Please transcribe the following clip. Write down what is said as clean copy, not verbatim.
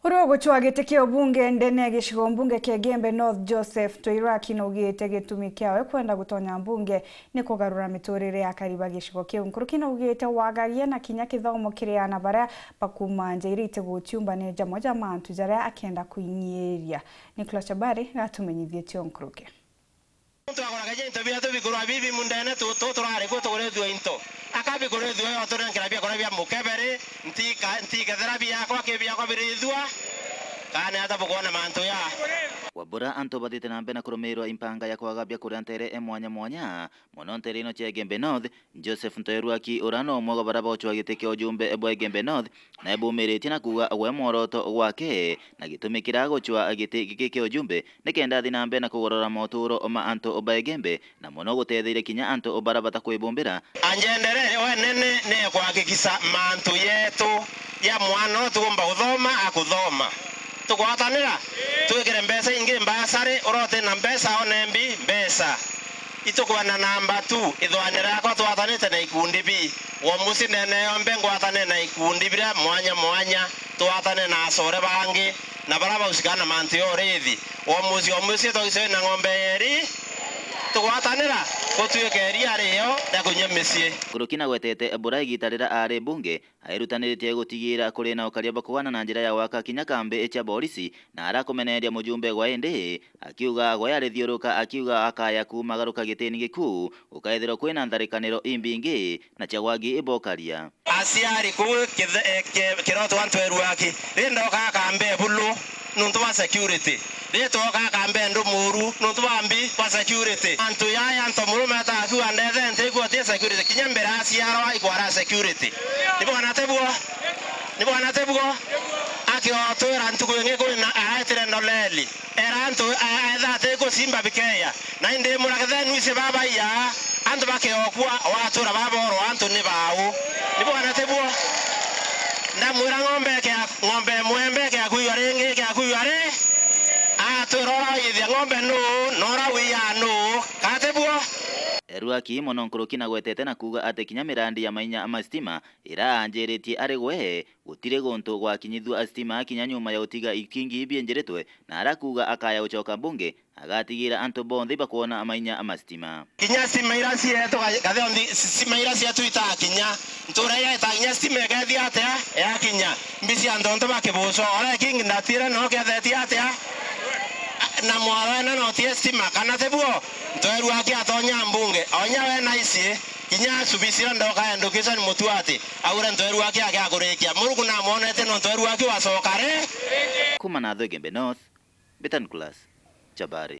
Urogo chwagite kio bunge ndene gicigo mbunge kia Gembe North Joseph Toiraki naugite gitumi kiawe kwenda gutonya mbunge ni kugarura miturire ya kariba gicigo kiu. Nkuruki naugite wagagia na kinya kithomo kiriana baria bakuma njairite gutiumba ni jamoja mantu jaria akenda kuinyeria. Nicholas Chabari gatumenyithie tio Nkuruki. Twakoraga tabia tu bikuru bibi mundene tu turare ko tugore du into akabi gore du yo to rankira bia gore bia mukebere nti kadharabia kwa kebia kwa biridhua kana hata bukona mantu ya Wabura anto badite na mbena kurumirwa impanga ya kwagabia kuri antere mwanya mwanya mono ntere ino cia Gembe North Joseph Toiraki urano mwoga baraba ochwagite kio jumbe ebo Gembe North na ebumirite na kuga we mworoto wake na gitumikira gochwa agite gike kio jumbe nikenda thina mbena kugorora moturo oma anto oba Gembe na mono gutetheire kinya anto obaraba takwibumbira anjendere we nene ne kwagikisa mantu yetu ya mwana tugomba guthoma akuthoma tukwatanira twikire mbesa ingi mbasare orote na mbesa onembi mbesa itukwana namba 2 ithwanira ko twatanite na ikundi bi wo musi nene yombe ngwatane na ikundi bira mwanya twatane na asore bangi na baraba usikana manti orethi wo musi togise na ngombe eri tukwatanira kutwikeria riyo na kunyemesie kurukina gwetete ebura igitarira ari bunge airutaniritie gutigira kuri na ukaria bakwana na njira ya waka kinya kambe echa polisi na arakomeneria mujumbe gwa ende akiuga gwa yari thiuruka akiuga akaya kumagaruka gitini giku ukaithiro kwina ntarikaniro imbingi na chagwagi ibokaria asiari ku kiroto wantu eruaki rindo kambe bulu nuntu wa security rito kambe ndo muru nuntu bambi wa security antu yaya anto muru mata akiwa ndethe ntego tie security kinyembera asiaro ikwara security nibo anatebwo akiotwera ntuko ngeko na aitire ndoleli era antu aithate ko simba bikeya na inde murakathe nuise baba ya antu bakeokwa watura baboro antu ni bawo nibo anatebwo ndamwira ng'ombe mwembe ke akuyarenge ke akuyare aturora yithia ng'ombe nora wiyano katebwo Eruaki mono Nkuruki na gwetete na kuga ate kinya mirandi ya mainya amastima ira anjeritie ari gwe gutire gonto gwa kinyithua astima kinya nyuma ya utiga ikingi ibienjeretwe na arakuga akaya uchoka bunge agatigira anto bondi bakuona amainya amastima kinya stima irasi yeto gatheondi stima irasi yetu itakinya ntura ya itakinya stima gathi atia ya kinya mbisi andonto bakibuso ora kingi ndatira no gatheti atia na mwarana no tie stima kana tebuo Toiraki atonya mbunge onya we naisi kinya subisira ndoka endokisa ni mutu ati aura Toiraki akakurikia muruku na monete no Toiraki wasokare kuma na Gembe North Nicholas Chabari.